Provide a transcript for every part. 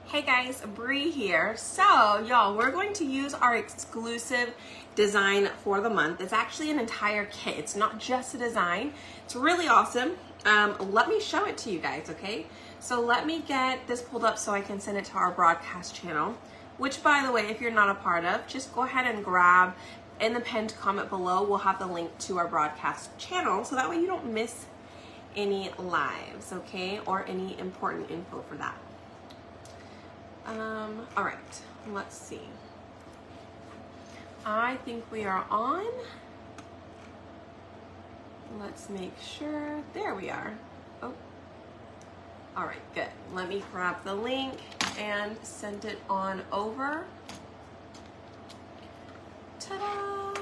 Hey guys, Bree here. So y'all, we're going to use our exclusive design for the month. It's actually an entire kit. It's not just a design. It's really awesome. Let me show it to you guys, okay? So let me get this pulled up so I can send it to our broadcast channel, which by the way, if you're not a part of, just go ahead and grab in the pinned comment below. We'll have the link to our broadcast channel so that way you don't miss any lives, okay? Or any important info for that. All right, let's see. I think we are on. Let's make sure. There we are. Oh, all right, good. Let me grab the link and send it on over. Ta-da!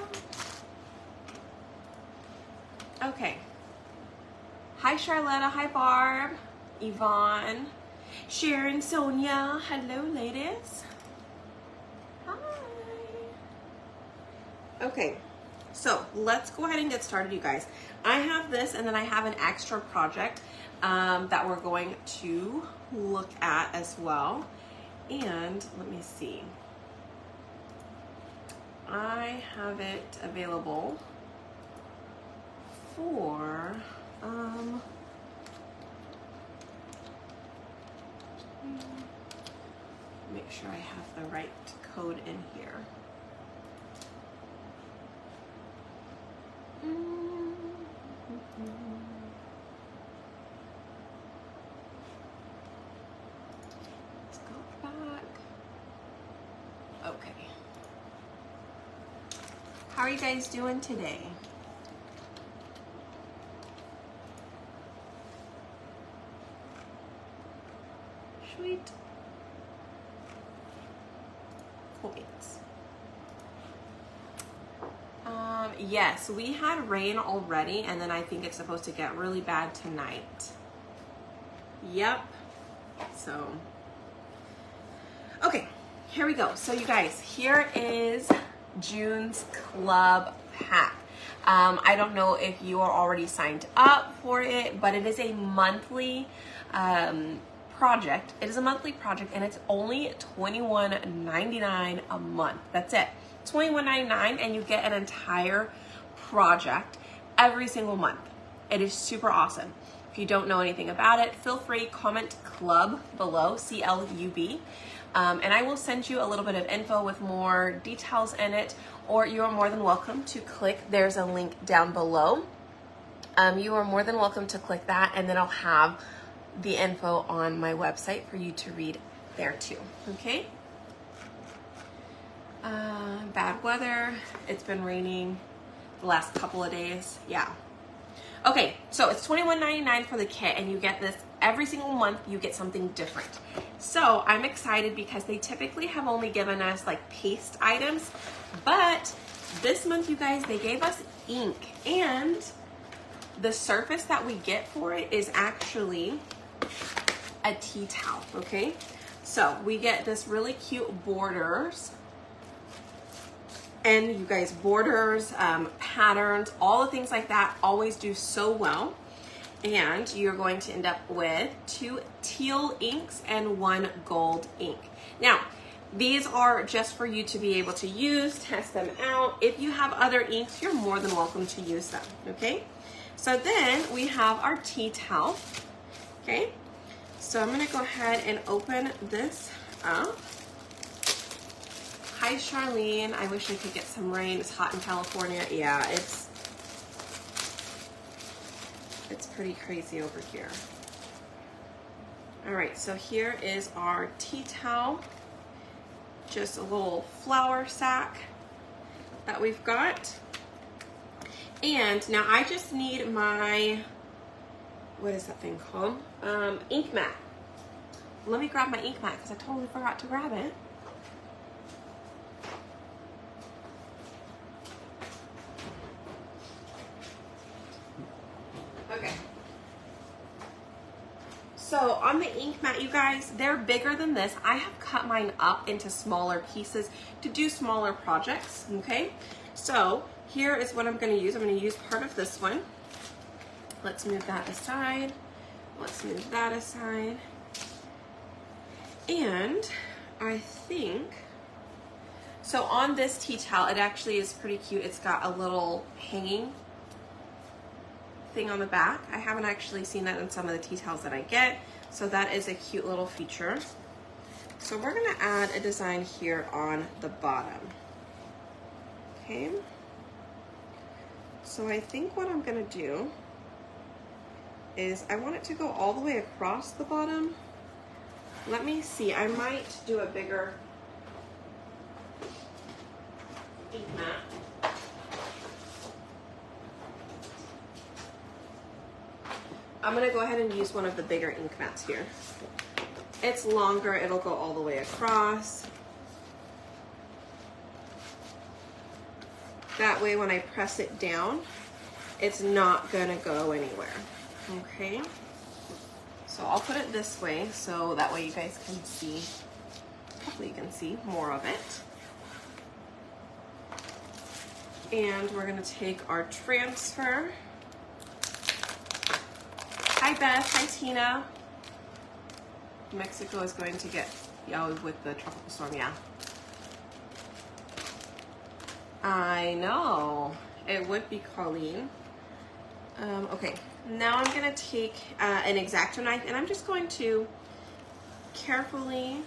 Okay. Hi, Charlotta. Hi, Barb. Yvonne. Sharon, Sonia, hello ladies. Hi. Okay, so let's go ahead and get started, you guys. I have this and then I have an extra project that we're going to look at as well. And let me see. I have it available for make sure I have the right code in here. Let's go back. Okay. How are you guys doing today? Sweet. Points. Yes, we had rain already, and then I think it's supposed to get really bad tonight. Yep. So, okay, here we go. So you guys, here is June's club pack. I don't know if you are already signed up for it, but it is a monthly project. It is a monthly project and it's only $21.99 a month. That's it. $21.99 and you get an entire project every single month. It is super awesome. If you don't know anything about it, feel free, comment club below, C-L-U-B, and I will send you a little bit of info with more details in it, or you are more than welcome to click, there's a link down below. You are more than welcome to click that, and then I'll have the info on my website for you to read there too, okay? Bad weather, it's been raining the last couple of days, yeah. Okay, so it's $21.99 for the kit and you get this every single month, you get something different. So I'm excited because they typically have only given us like paste items, but this month, you guys, they gave us ink, and the surface that we get for it is actually a tea towel, okay? So we get this really cute borders, and you guys, borders, patterns, all the things like that always do so well. And you're going to end up with 2 teal inks and 1 gold ink. Now, these are just for you to be able to use, test them out. If you have other inks, you're more than welcome to use them, okay? So then we have our tea towel, okay? So I'm gonna go ahead and open this up. Hi, Charlene. I wish I could get some rain. It's hot in California. Yeah, it's pretty crazy over here. All right, so here is our tea towel. Just a little flour sack that we've got. And now I just need my, what is that thing called? Ink mat. Let me grab my ink mat because I totally forgot to grab it. Okay. So on the ink mat, you guys, they're bigger than this. I have cut mine up into smaller pieces to do smaller projects, okay? So here is what I'm gonna use. I'm gonna use part of this one. Let's move that aside. Let's move that aside. And I think, so on this tea towel, it actually is pretty cute. It's got a little hanging thing on the back. I haven't actually seen that in some of the tea towels that I get, so that is a cute little feature. So we're gonna add a design here on the bottom. Okay. So I think what I'm gonna do is I want it to go all the way across the bottom. Let me see, I might do a bigger ink mat. I'm gonna go ahead and use one of the bigger ink mats here. It's longer, it'll go all the way across. That way when I press it down, it's not gonna go anywhere, okay? So I'll put it this way so that way you guys can see, hopefully you can see more of it. And we're gonna take our transfer. Hi Beth, hi Tina. Mexico is going to get, yeah, with the tropical storm, yeah. I know, it would be Colleen. Okay, now I'm gonna take an X-Acto knife and I'm just going to carefully,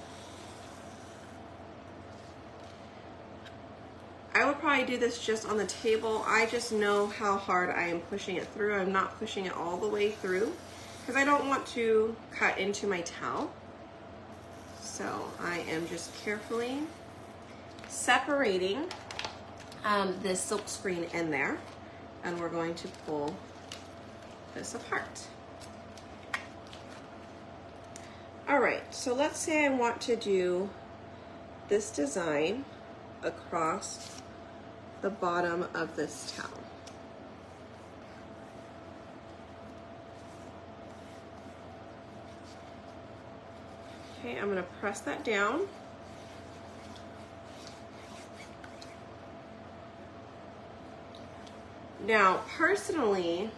I would probably do this just on the table. I just know how hard I am pushing it through. I'm not pushing it all the way through because I don't want to cut into my towel. So I am just carefully separating this silk screen in there, and we're going to pull this apart. All right, so let's say I want to do this design across the bottom of this towel. Okay, I'm gonna press that down. Now, personally,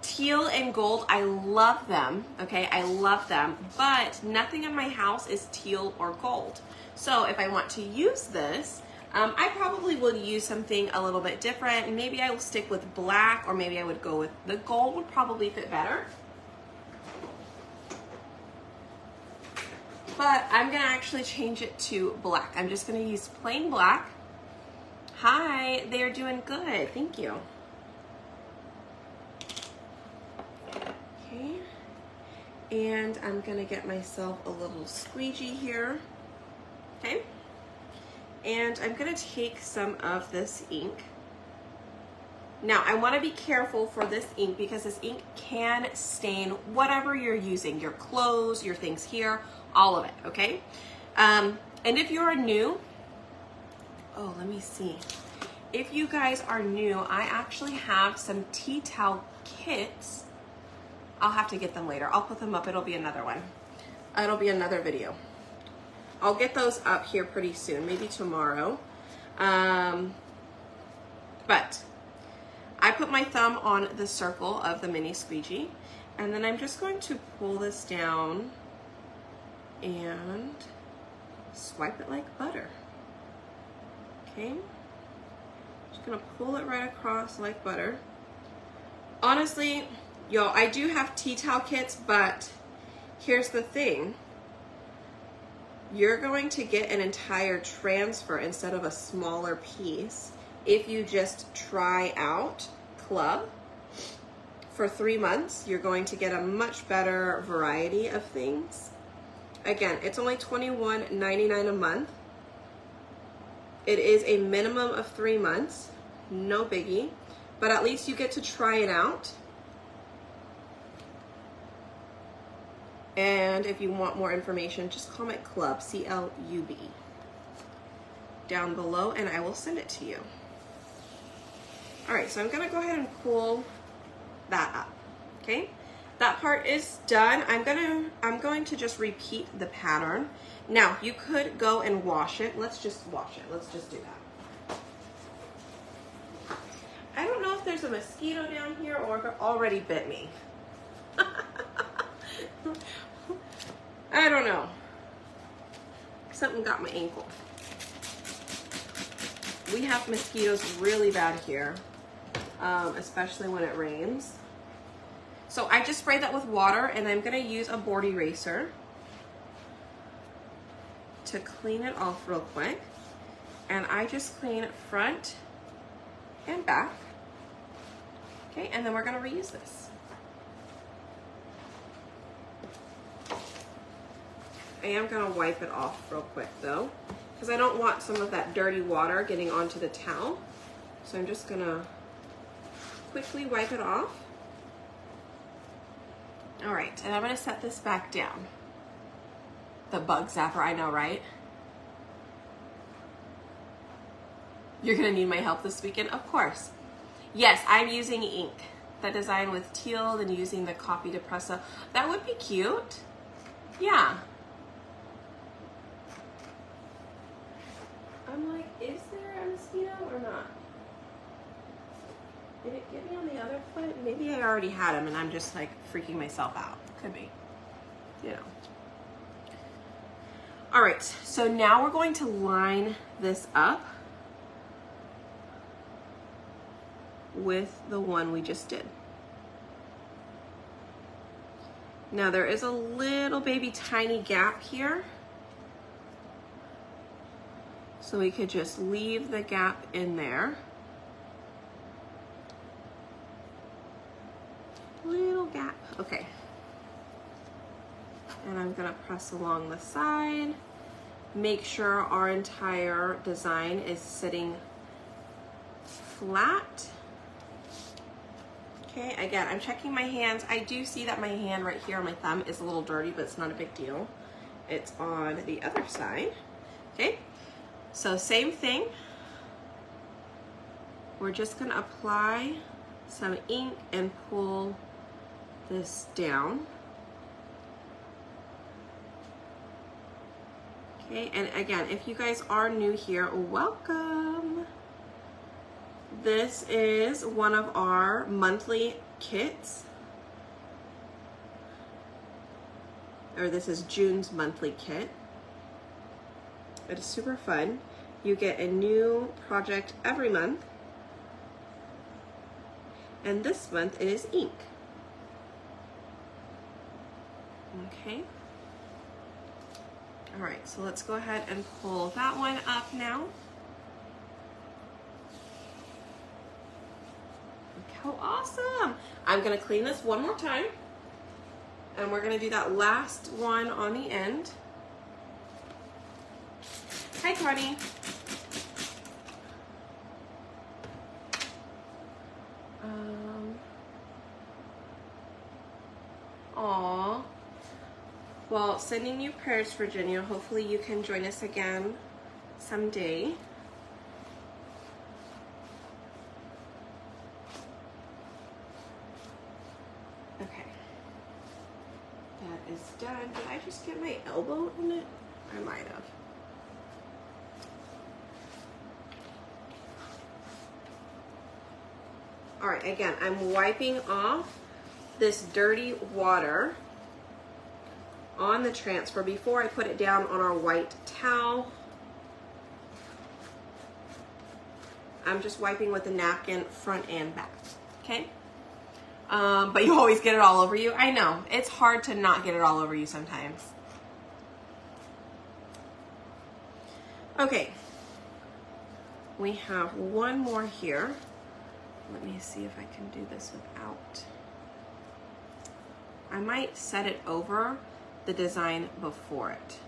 teal and gold, I love them, okay? I love them, but nothing in my house is teal or gold. So if I want to use this, I probably will use something a little bit different. Maybe I will stick with black, or maybe I would go with the gold would probably fit better. But I'm gonna actually change it to black. I'm just gonna use plain black. Hi, they are doing good, thank you. Okay, and I'm gonna get myself a little squeegee here, okay? And I'm gonna take some of this ink. Now, I wanna be careful for this ink because this ink can stain whatever you're using, your clothes, your things here, all of it, okay? And if you're new, oh, let me see. If you guys are new, I actually have some tea towel kits. I'll have to get them later. I'll put them up, it'll be another one. It'll be another video. I'll get those up here pretty soon, maybe tomorrow. But I put my thumb on the circle of the mini squeegee, and then I'm just going to pull this down and swipe it like butter. Okay, just gonna pull it right across like butter. Honestly, y'all, I do have tea towel kits, but here's the thing. You're going to get an entire transfer instead of a smaller piece if you just try out Club for 3 months. You're going to get a much better variety of things. Again, it's only $21.99 a month. It is a minimum of 3 months, no biggie, but at least you get to try it out. And if you want more information, just comment Club, C-L-U-B, down below, and I will send it to you. All right, so I'm gonna go ahead and pull that up, okay? That part is done. I'm going to just repeat the pattern. Now, you could go and wash it. Let's just wash it. Let's just do that. I don't know if there's a mosquito down here or if it already bit me. I don't know. Something got my ankle. We have mosquitoes really bad here, especially when it rains. So I just sprayed that with water, and I'm gonna use a board eraser to clean it off real quick. And I just clean front and back. Okay, and then we're gonna reuse this. I am gonna wipe it off real quick though, because I don't want some of that dirty water getting onto the towel. So I'm just gonna quickly wipe it off. All right, and I'm gonna set this back down. The bug zapper, I know, right? You're gonna need my help this weekend? Of course. Yes, I'm using ink. That design with teal and using the coffee depresso. That would be cute. Yeah. I'm like, is there a mosquito or not? Did it get me on the other foot? Maybe I already had him and I'm just like freaking myself out. Could be, you know. All right, so now we're going to line this up with the one we just did. Now there is a little baby tiny gap here. So we could just leave the gap in there. Little gap, okay. And I'm gonna press along the side. Make sure our entire design is sitting flat. Okay, again, I'm checking my hands. I do see that my hand right here on my thumb is a little dirty, but it's not a big deal. It's on the other side, okay? So same thing. We're just gonna apply some ink and pull this down. Okay, and again, if you guys are new here, welcome. This is one of our monthly kits. Or this is June's monthly kit. It is super fun. You get a new project every month. And this month it is ink. Okay. All right, so let's go ahead and pull that one up now. Look how awesome. I'm gonna clean this one more time. And we're gonna do that last one on the end. Hi, Connie. Aw. Well, sending you prayers, Virginia. Hopefully you can join us again someday. Okay. That is done. Did I just get my elbow in it? I might have. All right, again, I'm wiping off this dirty water on the transfer before I put it down on our white towel. I'm just wiping with a napkin front and back, okay? But you always get it all over you. I know, it's hard to not get it all over you sometimes. Okay, we have one more here. Let me see if I can do this without. I might set it over the design before it.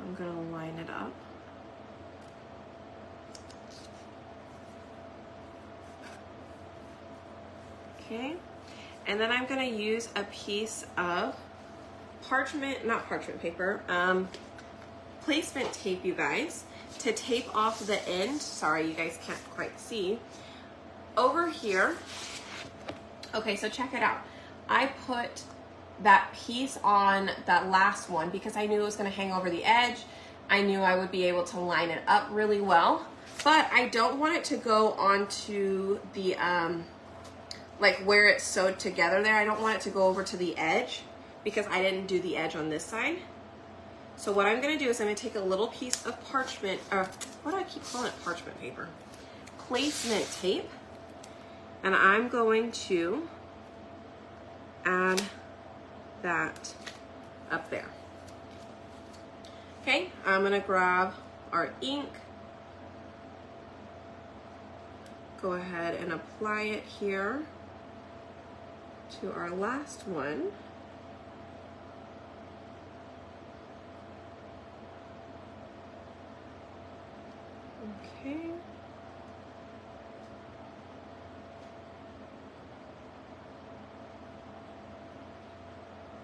I'm gonna line it up. Okay, and then I'm gonna use a piece of parchment, not parchment paper, placement tape, you guys, to tape off the end. Sorry, you guys can't quite see. Over here, okay, so check it out. I put that piece on that last one because I knew it was gonna hang over the edge. I knew I would be able to line it up really well, but I don't want it to go onto the like where it's sewed together there. I don't want it to go over to the edge because I didn't do the edge on this side. So what I'm gonna do is I'm gonna take a little piece of parchment, or what do I keep calling it? Parchment paper. Placement tape. And I'm going to add that up there. Okay, I'm gonna grab our ink, go ahead and apply it here to our last one. Okay.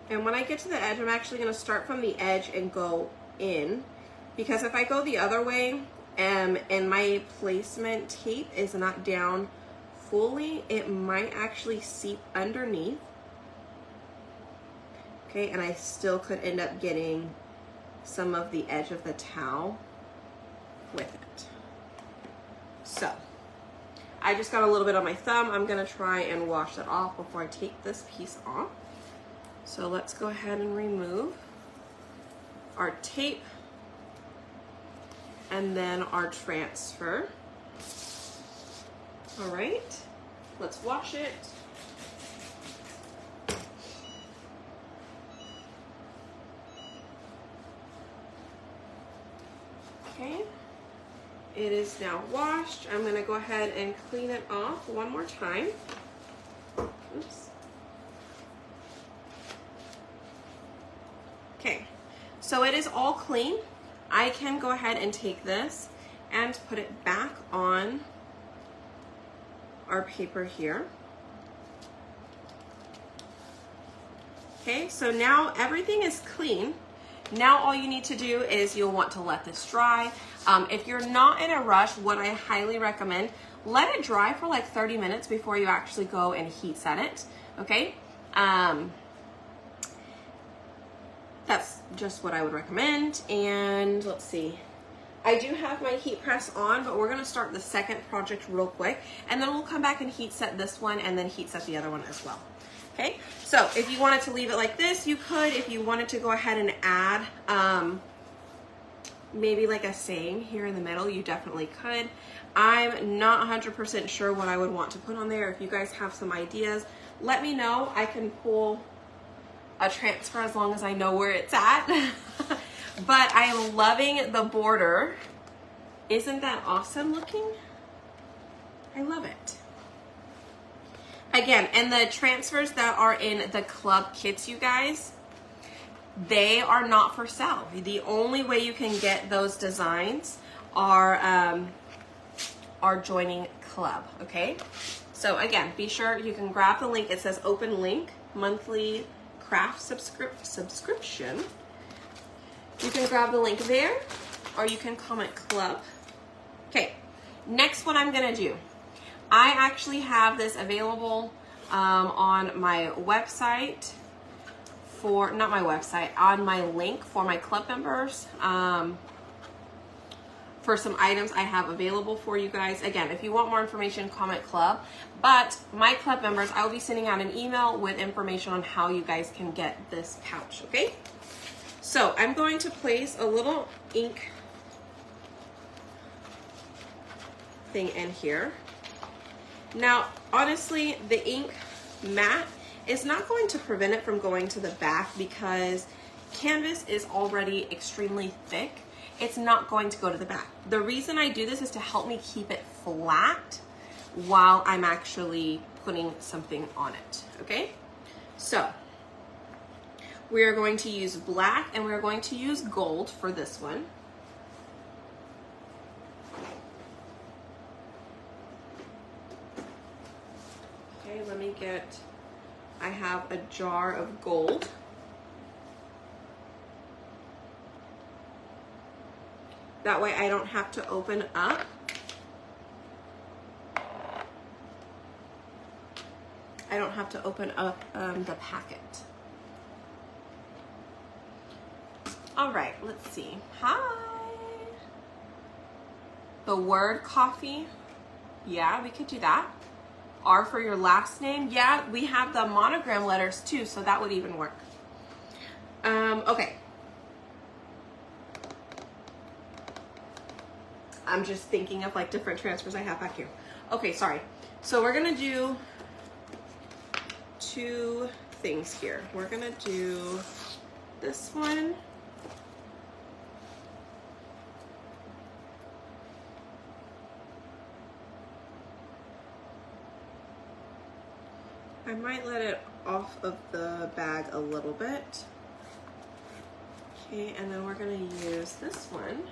And when I get to the edge, I'm actually going to start from the edge and go in, because if I go the other way and my placement tape is not down fully, it might actually seep underneath. Okay, and I still could end up getting some of the edge of the towel with it. So I just got a little bit on my thumb. I'm going to try and wash that off before I take this piece off. So let's go ahead and remove our tape and then our transfer. All right, let's wash it. Okay, it is now washed. I'm gonna go ahead and clean it off one more time. Oops. Okay, so it is all clean. I can go ahead and take this and put it back on our paper here. Okay, so now everything is clean. Now all you need to do is you'll want to let this dry. If you're not in a rush, what I highly recommend, let it dry for like 30 minutes before you actually go and heat set it, okay? That's just what I would recommend. And let's see, I do have my heat press on, but we're gonna start the second project real quick, and then we'll come back and heat set this one and then heat set the other one as well. Okay, so if you wanted to leave it like this, you could. If you wanted to go ahead and add maybe like a saying here in the middle, you definitely could. I'm not 100% sure what I would want to put on there. If you guys have some ideas, let me know. I can pull a transfer as long as I know where it's at. But I'm loving the border. Isn't that awesome looking? I love it. Again, and the transfers that are in the club kits, you guys, they are not for sale. The only way you can get those designs are joining club, okay? So again, be sure you can grab the link. It says open link, monthly craft subscription. You can grab the link there, or you can comment club. Okay, next what I'm gonna do, I actually have this available on my website for, not my website, on my link for my club members, for some items I have available for you guys. Again, if you want more information, comment club. But my club members, I will be sending out an email with information on how you guys can get this pouch, okay? So I'm going to place a little ink thing in here. Now, honestly, the ink mat is not going to prevent it from going to the back because canvas is already extremely thick. It's not going to go to the back. The reason I do this is to help me keep it flat while I'm actually putting something on it, okay? So we are going to use black and we're going to use gold for this one. Okay, let me get, I have a jar of gold. That way I don't have to open up. I don't have to open up the packet. All right, let's see. Hi. The word coffee. Yeah, we could do that. R for your last name. Yeah, we have the monogram letters too, so that would even work. Okay. I'm just thinking of like different transfers I have back here. Okay, sorry. So we're gonna do two things here. We're gonna do this one. I might let it off of the bag a little bit. Okay, and then we're gonna use this one.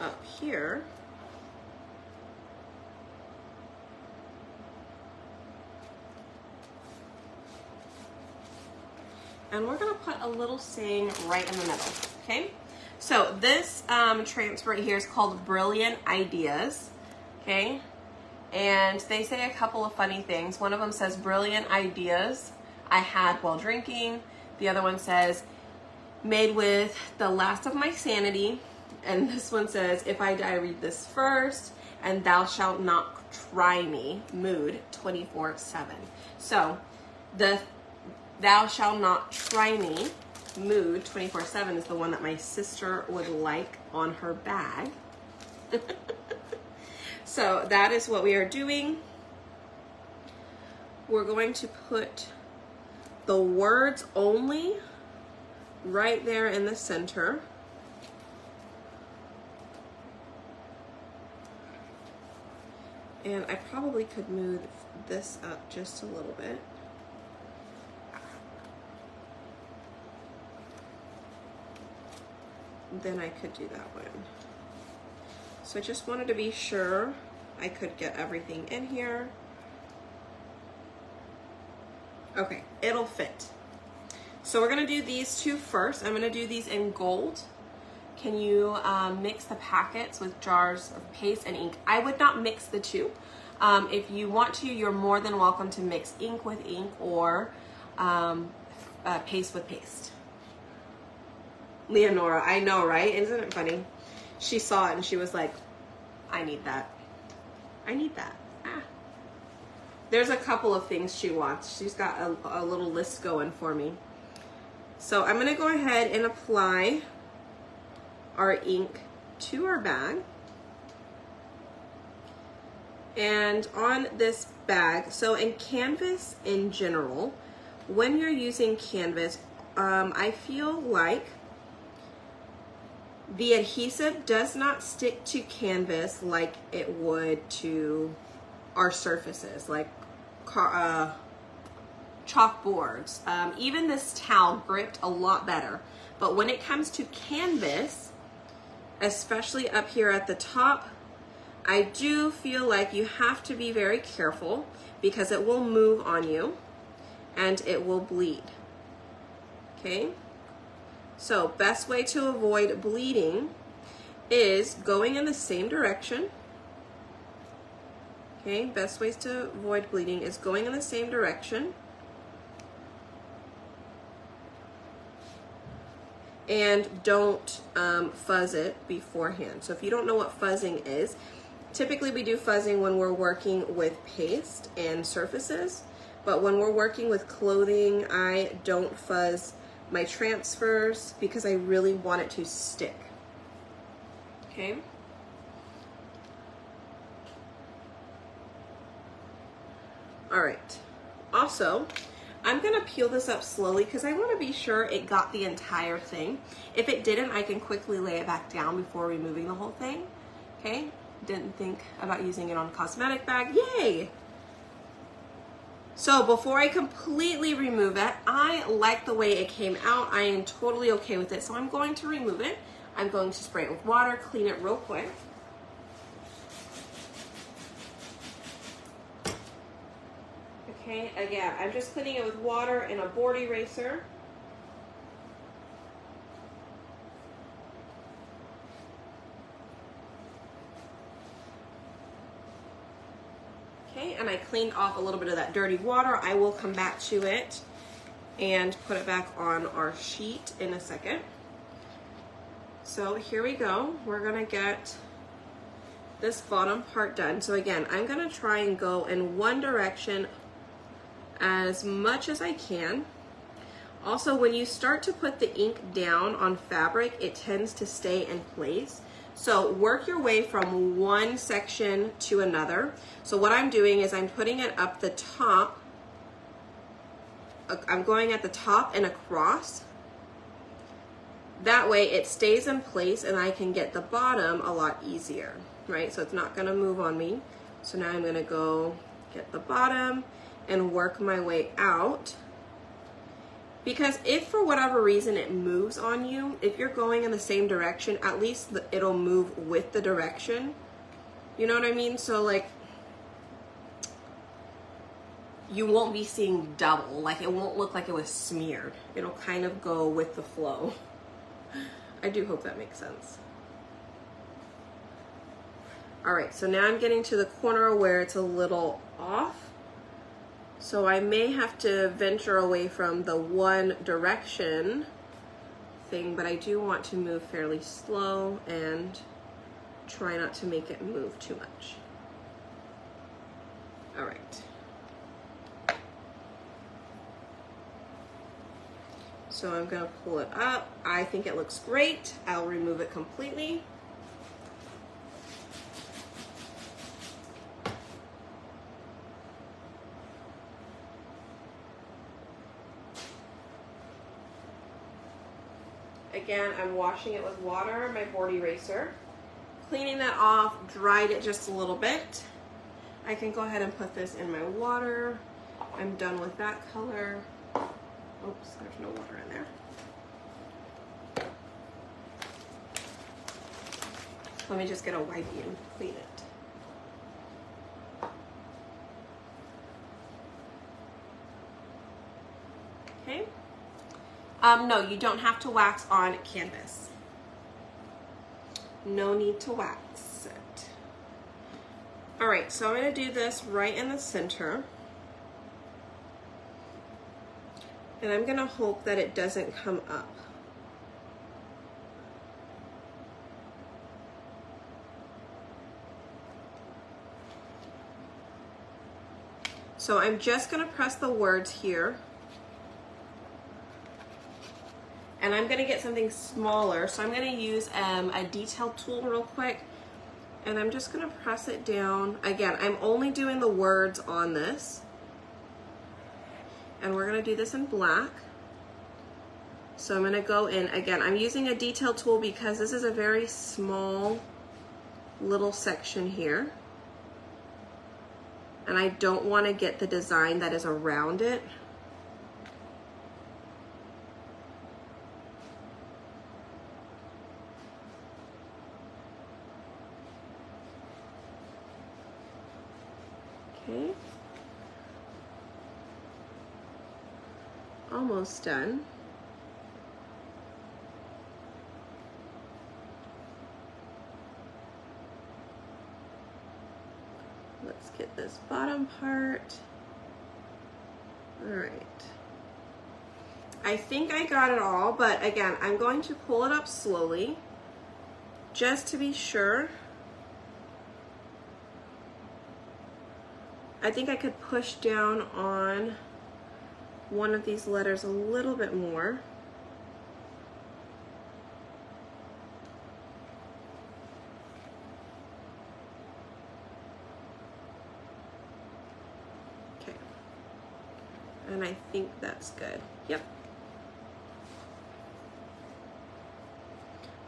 Up here. And we're gonna put a little saying right in the middle, okay? So this transfer right here is called Brilliant Ideas, okay? And they say a couple of funny things. One of them says, brilliant ideas I had while drinking. The other one says, made with the last of my sanity. And this one says, if I die, read this first. And thou shalt not try me, mood 24/7. So the thou shalt not try me, mood 24/7 is the one that my sister would like on her bag. So that is what we are doing. We're going to put the words only right there in the center. And I probably could move this up just a little bit. Then I could do that one. So I just wanted to be sure I could get everything in here. Okay, it'll fit. So we're gonna do these two first. I'm gonna do these in gold. Can you mix the packets with jars of paste and ink? I would not mix the two. If you want to, you're more than welcome to mix ink with ink or paste with paste. Leonora, I know, right? Isn't it funny? She saw it and she was like, I need that. I need that. Ah. There's a couple of things she wants. She's got a little list going for me. So I'm going to go ahead and apply our ink to our bag. And on this bag, so in canvas in general, when you're using canvas, I feel like the adhesive does not stick to canvas like it would to our surfaces, like chalkboards. Even this towel gripped a lot better. But when it comes to canvas, especially up here at the top, I do feel like you have to be very careful because it will move on you and it will bleed. Okay? So best way to avoid bleeding is going in the same direction. Okay, best ways to avoid bleeding is going in the same direction. And don't fuzz it beforehand. So if you don't know what fuzzing is, typically we do fuzzing when we're working with paste and surfaces, but when we're working with clothing, I don't fuzz my transfers because I really want it to stick. Okay. All right. Also, I'm gonna peel this up slowly because I want to be sure it got the entire thing. If it didn't, I can quickly lay it back down before removing the whole thing. Okay. Didn't think about using it on a cosmetic bag. Yay! So before I completely remove it, I like the way it came out. I am totally okay with it. So I'm going to remove it. I'm going to spray it with water, clean it real quick. Okay, again, I'm just cleaning it with water and a board eraser. Okay, and I cleaned off a little bit of that dirty water. I will come back to it and put it back on our sheet in a second. So here we go. We're gonna get this bottom part done. So again, I'm gonna try and go in one direction as much as I can. Also, when you start to put the ink down on fabric, it tends to stay in place. So work your way from one section to another. So what I'm doing is I'm putting it up the top. I'm going at the top and across. That way it stays in place and I can get the bottom a lot easier, right? So it's not gonna move on me. So now I'm gonna go get the bottom and work my way out. Because if for whatever reason it moves on you, if you're going in the same direction, at least it'll move with the direction. You know what I mean? So like, you won't be seeing double, like it won't look like it was smeared. It'll kind of go with the flow. I do hope that makes sense. All right, so now I'm getting to the corner where it's a little off. So I may have to venture away from the one direction thing, but I do want to move fairly slow and try not to make it move too much. All right. So I'm gonna pull it up. I think it looks great. I'll remove it completely. Again, I'm washing it with water, my board eraser. Cleaning that off, dried it just a little bit. I can go ahead and put this in my water. I'm done with that color. Oops, there's no water in there. Let me just get a wipey and clean it. Okay. No, you don't have to wax on canvas. No need to wax it. All right, so I'm gonna do this right in the center. And I'm gonna hope that it doesn't come up. So I'm just gonna press the words here. And I'm gonna get something smaller. So I'm gonna use a detail tool real quick. And I'm just gonna press it down. Again, I'm only doing the words on this. And we're gonna do this in black. So I'm gonna go in, again, I'm using a detail tool because this is a very small little section here. And I don't wanna get the design that is around it. Okay. Almost done. Let's get this bottom part. All right. I think I got it all, but again, I'm going to pull it up slowly just to be sure. I think I could push down on one of these letters a little bit more. Okay. And I think that's good. Yep.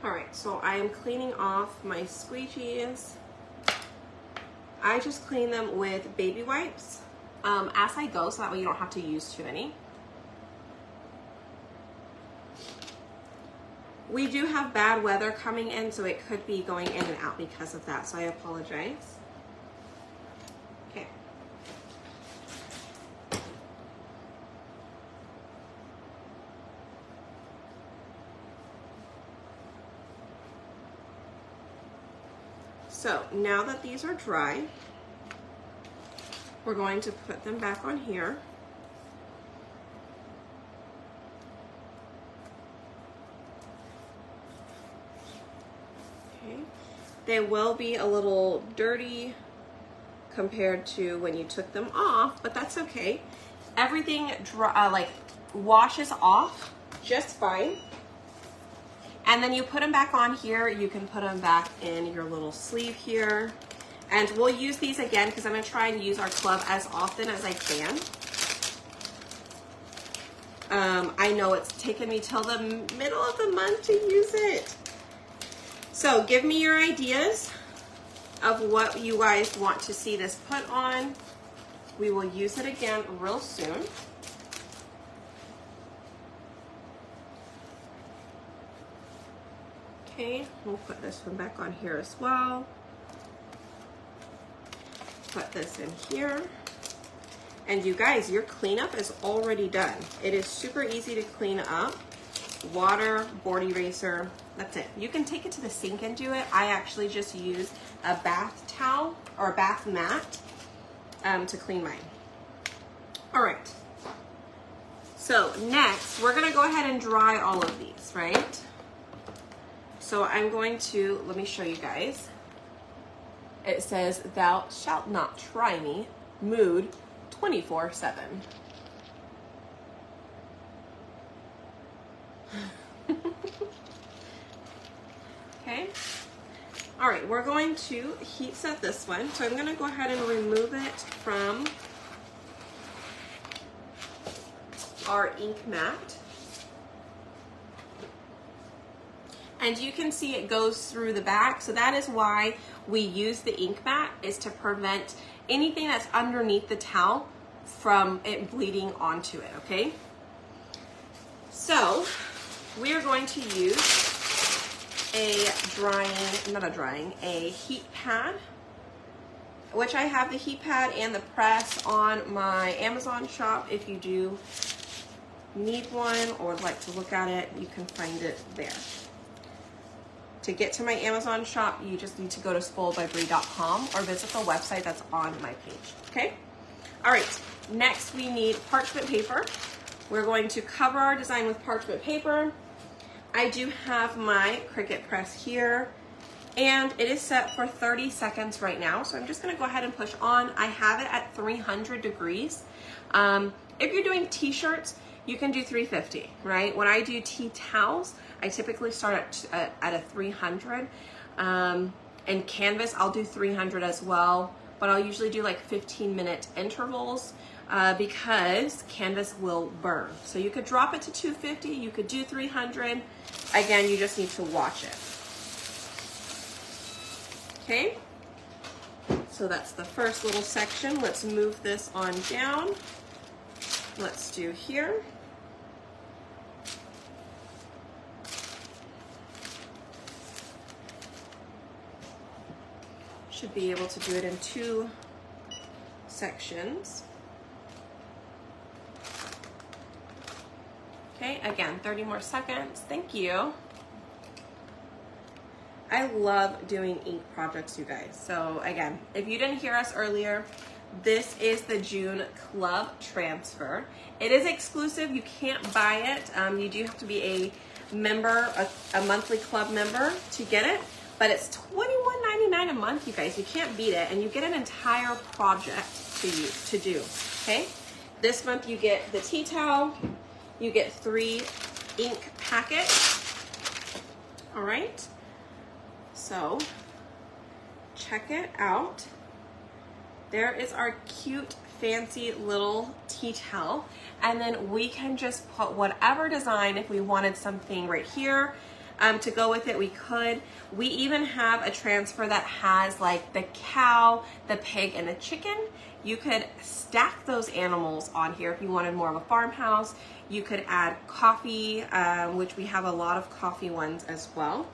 All right, so I am cleaning off my squeegees. I just clean them with baby wipes as I go, so that way you don't have to use too many. We do have bad weather coming in, so it could be going in and out because of that, so I apologize. Okay. So now that these are dry, we're going to put them back on here. Okay. They will be a little dirty compared to when you took them off, but that's okay. Everything like washes off just fine. And then you put them back on here. You can put them back in your little sleeve here. And we'll use these again because I'm going to try and use our club as often as I can. I know it's taken me till the middle of the month to use it. So give me your ideas of what you guys want to see this put on. We will use it again real soon. Okay, we'll put this one back on here as well. Put this in here. And you guys, your cleanup is already done. It is super easy to clean up. Water, board eraser, that's it. You can take it to the sink and do it. I actually just use a bath towel or a bath mat to clean mine. All right. So next, we're gonna go ahead and dry all of these, right? So I'm going to, let me show you guys. It says, "Thou shalt not try me," mood 24/7. Okay. All right, we're going to heat set this one. So I'm going to go ahead and remove it from our ink mat. And you can see it goes through the back. So that is why we use the ink mat, is to prevent anything that's underneath the towel from it bleeding onto it, okay? So we are going to use a heat pad, which I have the heat pad and the press on my Amazon shop. If you do need one or would like to look at it, you can find it there. To get to my Amazon shop, you just need to go to spoiledbybreigh.com or visit the website that's on my page, okay? All right, next we need parchment paper. We're going to cover our design with parchment paper. I do have my Cricut press here, and it is set for 30 seconds right now, so I'm just gonna go ahead and push on. I have it at 300 degrees. If you're doing t-shirts, you can do 350, right? When I do tea towels, I typically start at a 300. And canvas, I'll do 300 as well, but I'll usually do like 15-minute intervals because canvas will burn. So you could drop it to 250, you could do 300. Again, you just need to watch it. Okay, so that's the first little section. Let's move this on down. Let's do here. Should be able to do it in 2 sections. Okay, again, 30 more seconds. Thank you. I love doing ink projects, you guys. So again, if you didn't hear us earlier, this is the June Club Transfer. It is exclusive. You can't buy it. You do have to be a member, a monthly club member to get it. But it's $21.99 a month, you guys. You can't beat it, and you get an entire project to do, okay? This month you get the tea towel, you get 3 ink packets, all right? So, check it out. There is our cute, fancy little tea towel, and then we can just put whatever design, if we wanted something right here, to go with it, we could. We even have a transfer that has like the cow, the pig, and the chicken. You could stack those animals on here if you wanted more of a farmhouse. You could add coffee, which we have a lot of coffee ones as well.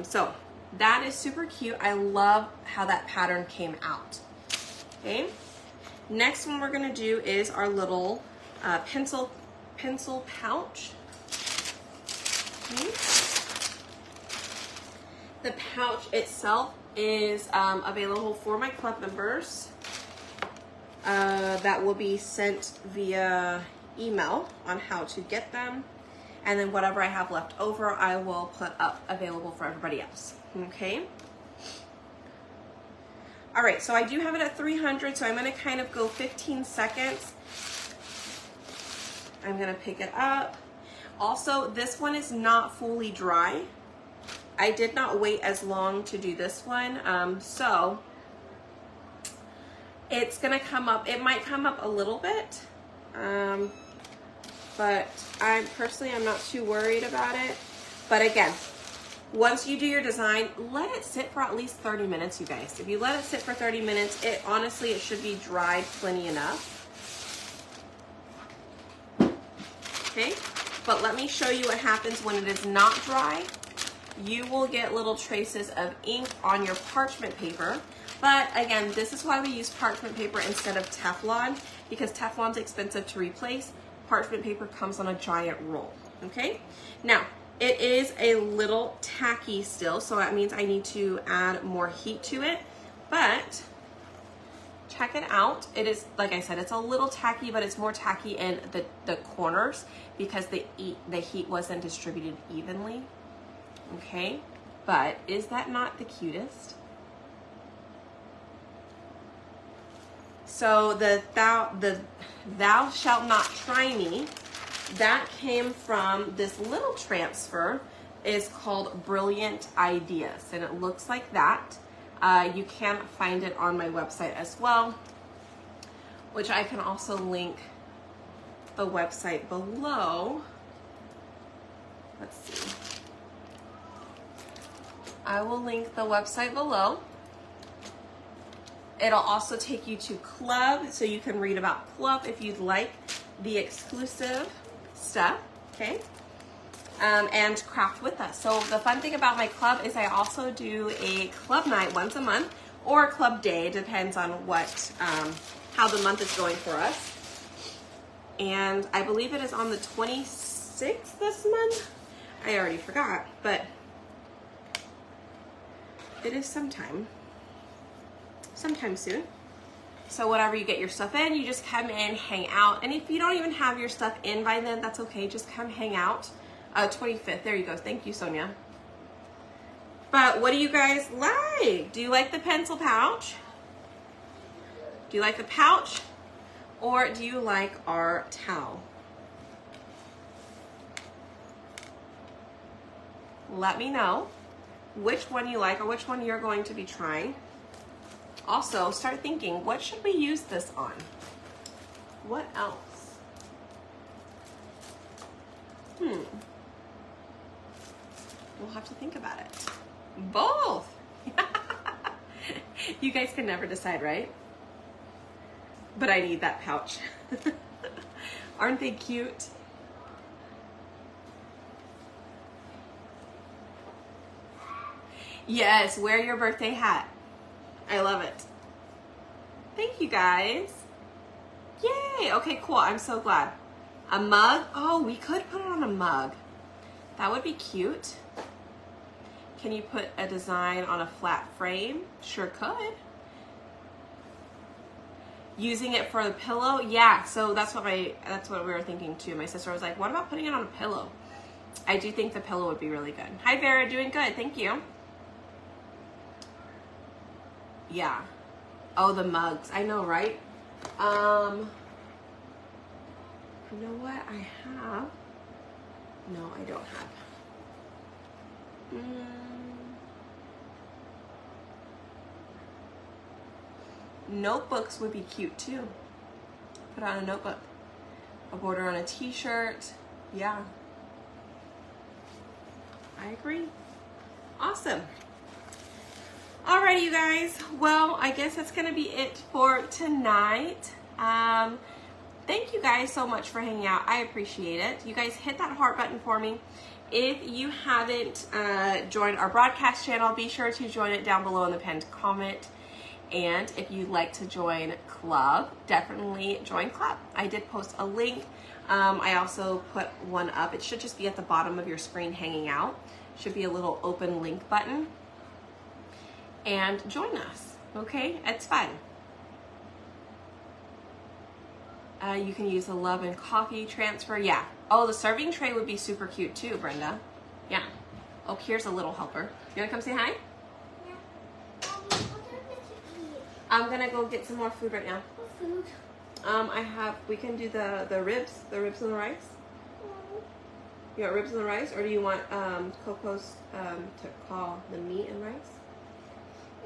So that is super cute. I love how that pattern came out. Okay. Next one we're gonna do is our little pencil pouch. Okay. The pouch itself is available for my club members. That will be sent via email on how to get them. And then whatever I have left over, I will put up available for everybody else. Okay. All right, so I do have it at 300, so I'm gonna kind of go 15 seconds. I'm gonna pick it up. Also, this one is not fully dry. I did not wait as long to do this one, so it's gonna come up. It might come up a little bit, but I'm not too worried about it. But again, once you do your design, let it sit for at least 30 minutes, you guys. If you let it sit for 30 minutes, honestly, it should be dried plenty enough. Okay, but let me show you what happens when it is not dry. You will get little traces of ink on your parchment paper. But again, this is why we use parchment paper instead of Teflon, because Teflon's expensive to replace. Parchment paper comes on a giant roll, okay? Now, it is a little tacky still, so that means I need to add more heat to it, but check it out. It is, like I said, it's a little tacky, but it's more tacky in the corners because the heat wasn't distributed evenly, okay? But is that not the cutest? So the thou shalt not try me, that came from this little transfer. Is called Brilliant Ideas, and it looks like that. You can find it on my website as well, which I can also link the website below. Let's see. I will link the website below. It'll also take you to Club, so you can read about Club if you'd like the exclusive stuff, okay? And craft with us. So the fun thing about my club is I also do a club night once a month, or a club day, depends on what, how the month is going for us. And I believe it is on the 26th this month. I already forgot, but it is sometime soon. So whenever you get your stuff in, you just come in, hang out. And if you don't even have your stuff in by then, that's okay. Just come hang out. 25th, there you go. Thank you, Sonia. But what do you guys like? Do you like the pencil pouch? Do you like the pouch? Or do you like our towel? Let me know which one you like or which one you're going to be trying. Also, start thinking, what should we use this on? What else? We'll have to think about it. Both! You guys can never decide, right? But I need that pouch. Aren't they cute? Yes, wear your birthday hat. I love it. Thank you guys. Yay, okay, cool, I'm so glad. A mug, oh, we could put it on a mug. That would be cute. Can you put a design on a flat frame? Sure could. Using it for the pillow? Yeah, so that's what we were thinking too. My sister was like, what about putting it on a pillow? I do think the pillow would be really good. Hi Vera, doing good, thank you. Yeah. Oh, the mugs. I know, right? You know what I have? No, I don't have. Notebooks would be cute too. Put on a notebook. A border on a t-shirt. Yeah. I agree. Awesome. Alrighty, you guys. Well, I guess that's going to be it for tonight. Thank you guys so much for hanging out. I appreciate it. You guys hit that heart button for me. If you haven't joined our broadcast channel, be sure to join it down below in the pinned comment. And if you'd like to join Club, definitely join Club. I did post a link. I also put one up. It should just be at the bottom of your screen hanging out. Should be a little open link button. And join us, okay? It's fun. You can use a love and coffee transfer. Yeah. Oh, the serving tray would be super cute too, Brenda. Yeah. Oh, here's a little helper. You wanna come say hi? Yeah. Mommy, what do I get to eat? I'm gonna go get some more food right now. What food? We can do the ribs and the rice. You want ribs and the rice, or do you want Coco's to call the meat and rice?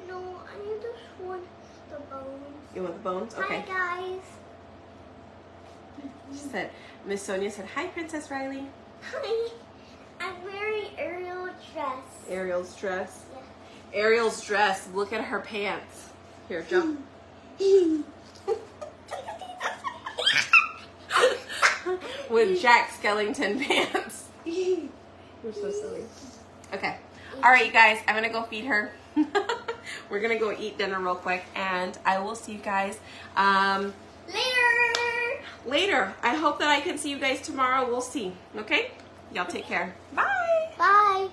No, I just want the bones. You want the bones? Okay. Hi guys. She said, Miss Sonia said, hi, Princess Riley. Hi. I'm wearing Ariel's dress. Ariel's dress. Yeah. Ariel's dress. Look at her pants. Here, jump. With Jack Skellington pants. You're so silly. Okay. All right, you guys. I'm going to go feed her. We're going to go eat dinner real quick. And I will see you guys later. I hope that I can see you guys tomorrow. We'll see. Okay? Y'all take care. Bye. Bye.